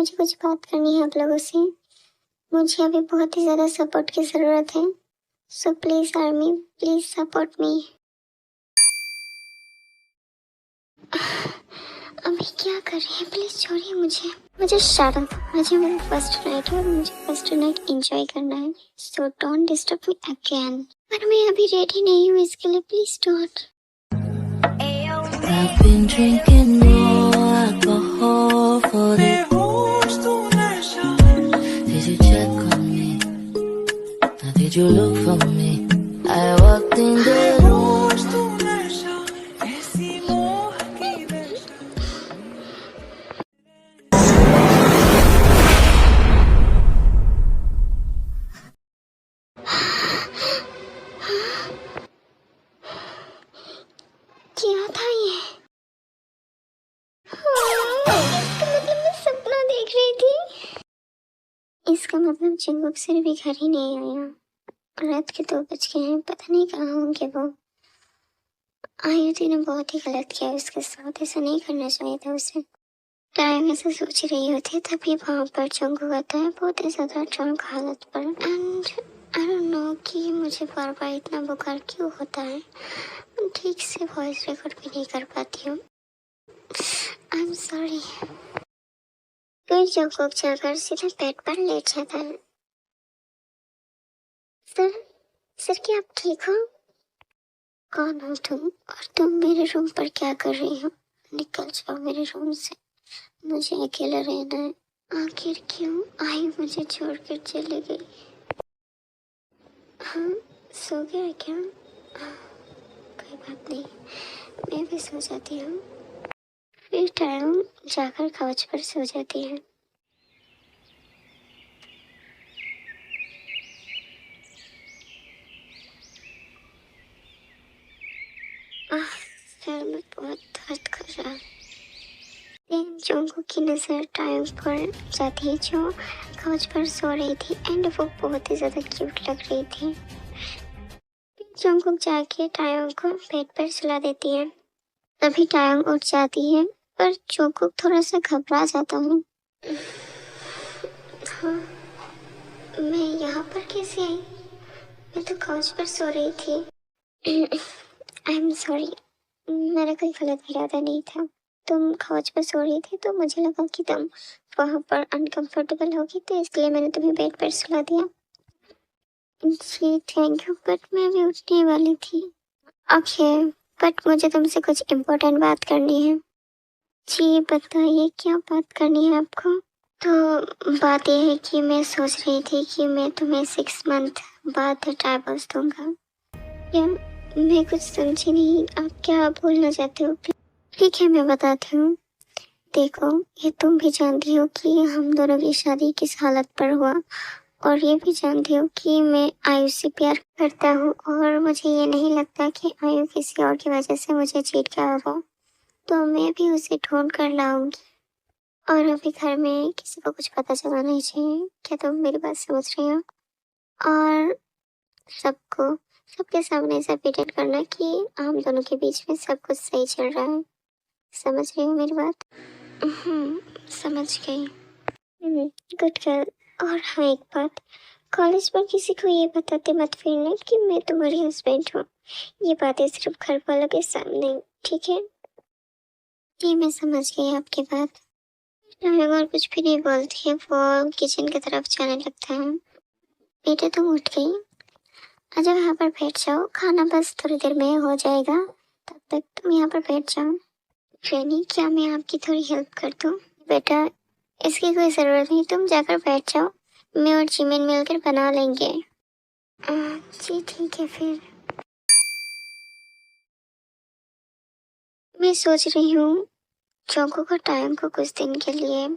मुझे कुछ बात करनी है आप लोगों से। मुझे अभी बहुत ही ज़्यादा सपोर्ट की ज़रूरत है। So please army, please support me. अभी क्या कर रही है, प्लीज़ छोड़िए मुझे शट अप। आज मेरा फर्स्ट नाइट है और मुझे फर्स्ट नाइट एंजॉय करना है। So don't disturb me again. पर मैं अभी रेडी नहीं हूँ इसके लिए, please don't. I've been drinking more alcohol for the Did you check on me? Now did you look for me? I walked in the room. क्या था ये? इसका मतलब मैं सपना देख रही थी। इसका मतलब चिंगुक सिर भी घर ही नहीं आया। रात के 2 बज गए हैं, पता नहीं कहाँ होंगे वो। आयुति ने बहुत ही गलत किया उसके साथ, ऐसा नहीं करना चाहिए था उसे। टाइम ऐसा सोच रही होती तभी वहाँ पर चिंगुक आता है बहुत ही ज़्यादा ड्रंक हालत पर। एंड आई डोंट नो कि मुझे बार बार इतना बुखार क्यों होता है। ठीक से वॉइस रिकॉर्ड भी नहीं कर पाती हूँ। I am sorry. फिर चिंगुक जाकर सीधे बेड पर लेट जाता है। सर, सर क्या आप ठीक हो? कौन हो तुम और तुम मेरे रूम पर क्या कर रही हो? निकल जाओ मेरे रूम से, मुझे अकेला रहना है। आखिर क्यों आई मुझे छोड़कर चली गई? हाँ, सो गया क्या? कोई बात नहीं, मैं भी सो जाती हूँ। फिर टाइम जाकर काउच पर सो जाती है। सर में बहुत दर्द कर रहा है। जोंगू की नज़र टाइम पर जाती है जो काउच पर सो रही थी एंड वो बहुत ही ज़्यादा क्यूट लग रही थी। जोंगू जाके टायोंग को बेड पर सुला देती है। तभी टायोंग उठ जाती है पर जोंगू थोड़ा सा घबरा जाता है। हाँ, मैं यहाँ पर कैसे आई? मैं तो काउच पर सो रही थी। आई एम सॉरी, मेरा कोई गलत इरादा नहीं था। तुम काउच पर सो रही थी तो मुझे लगा कि तुम वहाँ पर अनकंफर्टेबल होगी तो इसलिए मैंने तुम्हें बेड पर सुला दिया। जी थैंक यू, बट मैं अभी उठने वाली थी। ओके, बट मुझे तुमसे कुछ इम्पोर्टेंट बात करनी है। जी बताइए, क्या बात करनी है आपको? तो बात यह है कि मैं सोच रही थी कि मैं तुम्हें 6 मंथ बाद डाइवोर्स दूंगा। या मैं कुछ समझी नहीं, आप क्या बोलना चाहते हो? ठीक है, मैं बताती हूँ। देखो, ये तुम भी जानती हो कि हम दोनों की शादी किस हालत पर हुआ और ये भी जानती हो कि मैं आयु से प्यार करता हूँ और मुझे ये नहीं लगता कि आयु किसी और की वजह से मुझे चीट किया होगा। तो मैं भी उसे ढूंढ कर लाऊंगी और अभी घर में किसी को कुछ पता चलना नहीं चाहिए। क्या तुम मेरी बात समझ रही हो? और सबको सबके सामने ऐसा प्रिटेंड करना कि हम दोनों के बीच में सब कुछ सही चल रहा है। समझ रही हो मेरी बात? समझ गई। Good girl. और हाँ, एक बात, कॉलेज पर किसी को ये बताते मत फिरना कि मैं तुम्हारी हस्बैंड हूँ। ये बातें सिर्फ घर वालों के सामने, ठीक है? जी मैं समझ गई आपकी बात। अगर कुछ भी नहीं बोलती है वो किचन की तरफ जाने लगता है। बेटा तुम उठ गई, आजा यहाँ पर बैठ जाओ, खाना बस थोड़ी देर में हो जाएगा, तब तक तुम यहाँ पर बैठ जाओ। ट्रेनी, क्या मैं आपकी थोड़ी हेल्प कर दूँ? बेटा इसकी कोई ज़रूरत नहीं, तुम जाकर बैठ जाओ, मैं और जिमिन मिलकर बना लेंगे। जी ठीक है फिर। मैं सोच रही हूँ चौको को टाइम को कुछ दिन के लिए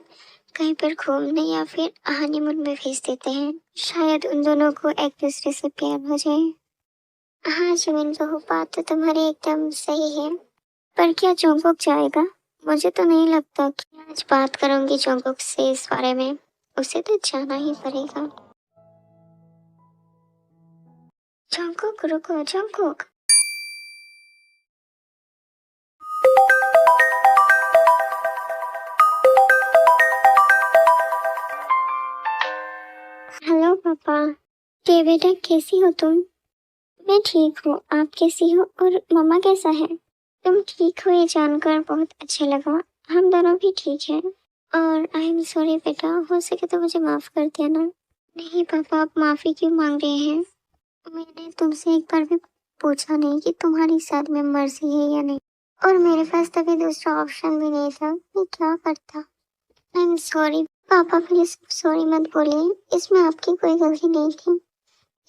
कहीं पर घूमने या फिर हनीमून में भेज देते हैं। शायद उन दोनों को एक दूसरे से प्यार हो जाए। हाँ जिमिन बहू, बात तो तुम्हारी एकदम सही है, पर क्या जोंगकुक जाएगा? मुझे तो नहीं लगता कि आज बात करूंगी जोंगकुक से इस बारे में, उसे तो जाना ही पड़ेगा। जोंगकुक रुको, जोंगकुक। बेटा कैसी हो तुम? मैं ठीक हूँ, आप कैसी हो और मम्मा कैसा है? तुम ठीक हो ये जानकर बहुत अच्छा लगा। हम दोनों भी ठीक हैं। और आई एम सॉरी बेटा, हो सके तो मुझे माफ़ कर देना। नहीं पापा, आप माफ़ी क्यों मांग रहे हैं? मैंने तुमसे एक बार भी पूछा नहीं कि तुम्हारी शादी में मर्जी है या नहीं, और मेरे पास तभी दूसरा ऑप्शन भी नहीं था। मैं क्या करता? आई एम सॉरी पापा, प्लीज सॉरी मत बोलिए, इसमें आपकी कोई गलती नहीं थी,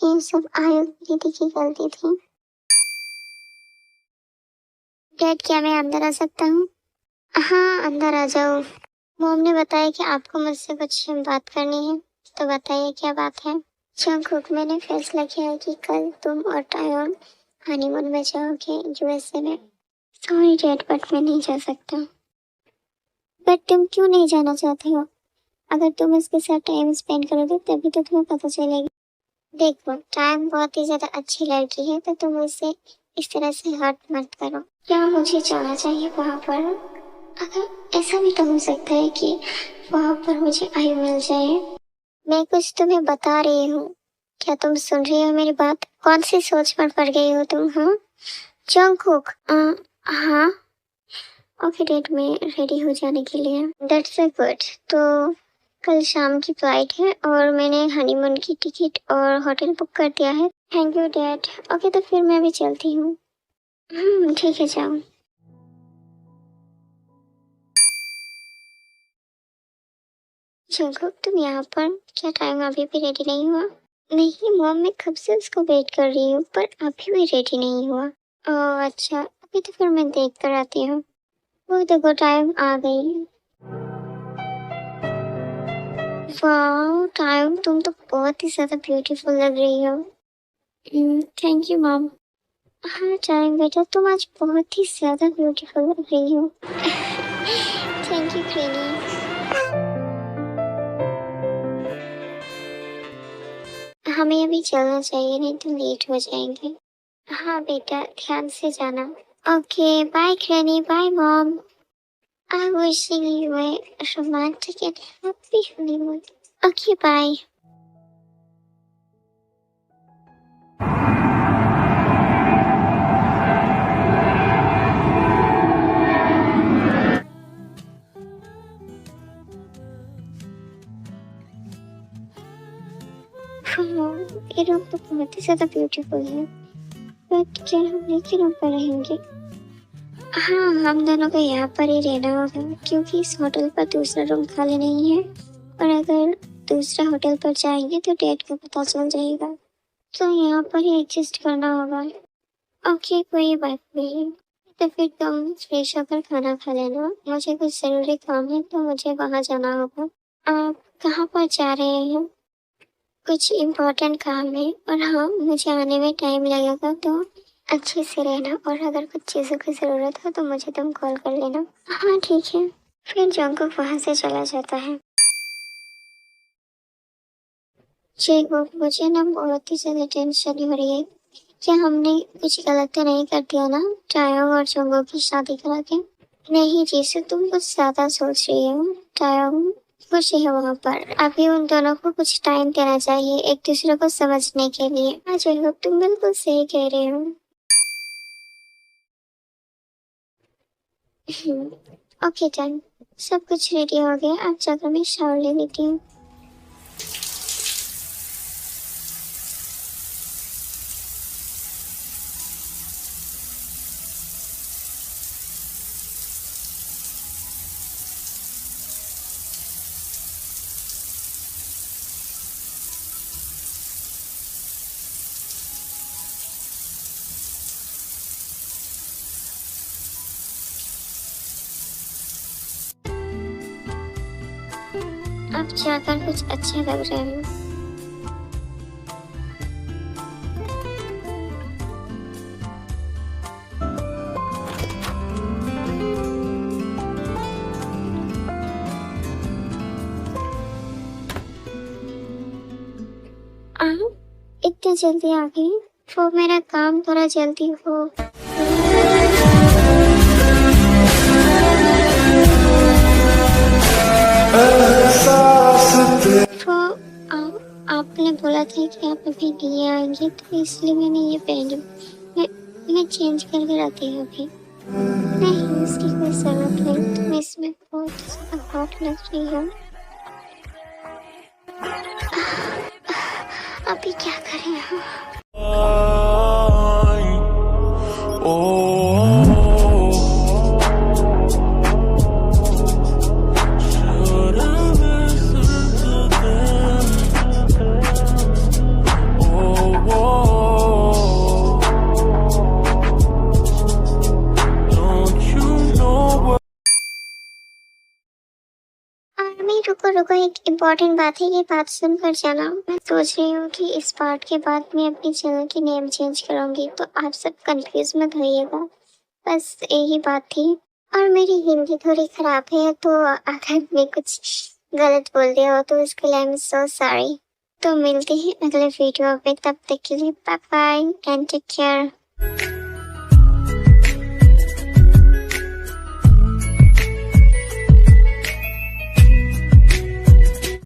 ये सब आयु दीदी की गलती थी। डैड, क्या मैं अंदर आ सकता हूँ? हाँ, अंदर आ जाओ। मॉम ने बताया कि आपको मुझसे कुछ बात करनी है, तो बताइए क्या बात है? जंगकुक, मैंने फैसला किया है कि कल तुम और टायोन हनीमून में जाओगे यूएसए में। सॉरी डैड, बट मैं नहीं जा सकता। बट तुम क्यों नहीं जाना चाहते हो? अगर तुम उसके साथ टाइम स्पेंड करोगे तभी तो तुम्हें पता चलेगा। देखो, टाइम बहुत ही ज्यादा अच्छी लड़की है, तो तुम उसे इस तरह से हर्ट मत करो। क्या मुझे जाना चाहिए वहाँ पर? अगर ऐसा भी तो हो सकता है कि वहाँ पर मुझे आयु मिल जाए। मैं कुछ तुम्हें बता रही हूँ, क्या तुम सुन रही हो मेरी बात? कौन सी सोच में पड़ गई हो तुम? हाँ जंगकुक, हाँ ओके डैड, मैं रेडी हो जाने के लिए। That's so good. तो कल शाम की फ्लाइट है और मैंने हनीमून की टिकट और होटल बुक कर दिया है। Thank you dad. ओके, तो फिर मैं अभी चलती हूँ। ठीक है, जाओ। जंगकुक, तुम यहाँ पर? क्या टाइम अभी भी रेडी नहीं हुआ? नहीं मॉम, मैं कब से उसको वेट कर रही हूँ, पर अभी भी रेडी नहीं हुआ। ओह अच्छा, अभी तो फिर मैं देख कर आती हूँ। वो देखो, टाइम आ गई। वाह टाइम, तुम तो बहुत ही ज्यादा ब्यूटीफुल लग रही हो। Thank you mom. हाँ टाइम बेटा, तुम आज बहुत ही ज्यादा ब्यूटीफुल लग रही हो। Thank you Krini. हमें अभी चलना चाहिए, नहीं तो लेट हो जाएंगे। हाँ बेटा, ध्यान से जाना। Okay bye Krini, bye mom. I wishing you a romantic and happy honeymoon. Okay, bye. ये रूम तो बहुत ही ज्यादा ब्यूटीफुल है, बट क्या हम एक ही रूम पर रहेंगे? हाँ, हम दोनों को यहाँ पर ही रहना होगा, क्योंकि इस होटल पर दूसरा रूम खाली नहीं है, और अगर दूसरा होटल पर जाएंगे तो डेट को पता चल जाएगा, तो यहाँ पर ही एडजस्ट करना होगा। ओके, कोई बात नहीं। तो फिर तुम फ्रेश होकर खाना खा लेना, मुझे कुछ ज़रूरी काम है तो मुझे वहाँ जाना होगा। आप कहाँ पर जा रहे हैं? कुछ इम्पोर्टेंट काम है, और हाँ मुझे आने में टाइम लगेगा, तो अच्छे से रहना, और अगर कुछ चीज़ों की ज़रूरत हो तो मुझे तुम कॉल कर लेना। हाँ ठीक है। फिर जंगकुक वहाँ से चला जाता है। जंगकुक, मुझे ना बहुत ही ज़्यादा टेंशन हो रही है, क्या हमने कुछ गलत तो नहीं कर दिया ना टायोंग और जंगकुक की शादी करा के? नहीं जीसू, तुम कुछ ज़्यादा सोच रही हो। टायोंग खुश है वहाँ पर, अभी उन दोनों को कुछ टाइम देना चाहिए एक दूसरे को समझने के लिए। हाँ जंगकुक, तुम बिल्कुल सही कह रहे हो। ओके डन, सब कुछ रेडी हो गया, अब जाकर मैं शावर ले लेती हूँ। अब जाकर कुछ अच्छा लग रहा है। इतनी जल्दी आ गई? वो मेरा काम थोड़ा जल्दी हो। वो आप आपने बोला था कि आप अभी नहीं आएंगे, तो इसलिए मैंने ये पहनी। मैं चेंज करके रखती हूँ अभी। नहीं, इसकी कोई जरूरत नहीं, तुम इसमें बहुत ज़्यादा हॉट लग रही हो। अभी क्या करें हम? नहीं, रुको रुको, एक इम्पोर्टेंट बात है, ये बात सुनकर जाना। मैं सोच रही हूँ कि इस पार्ट के बाद मैं अपनी चैनल की नेम चेंज करूँगी, तो आप सब कंफ्यूज मत होइएगा। बस यही बात थी। और मेरी हिंदी थोड़ी खराब है, तो अगर मैं कुछ गलत बोल दिया हो तो इसके लिए आई एम सो सॉरी। तो मिलते हैं अगले वीडियो में, तब तक के लिए bye bye and take care.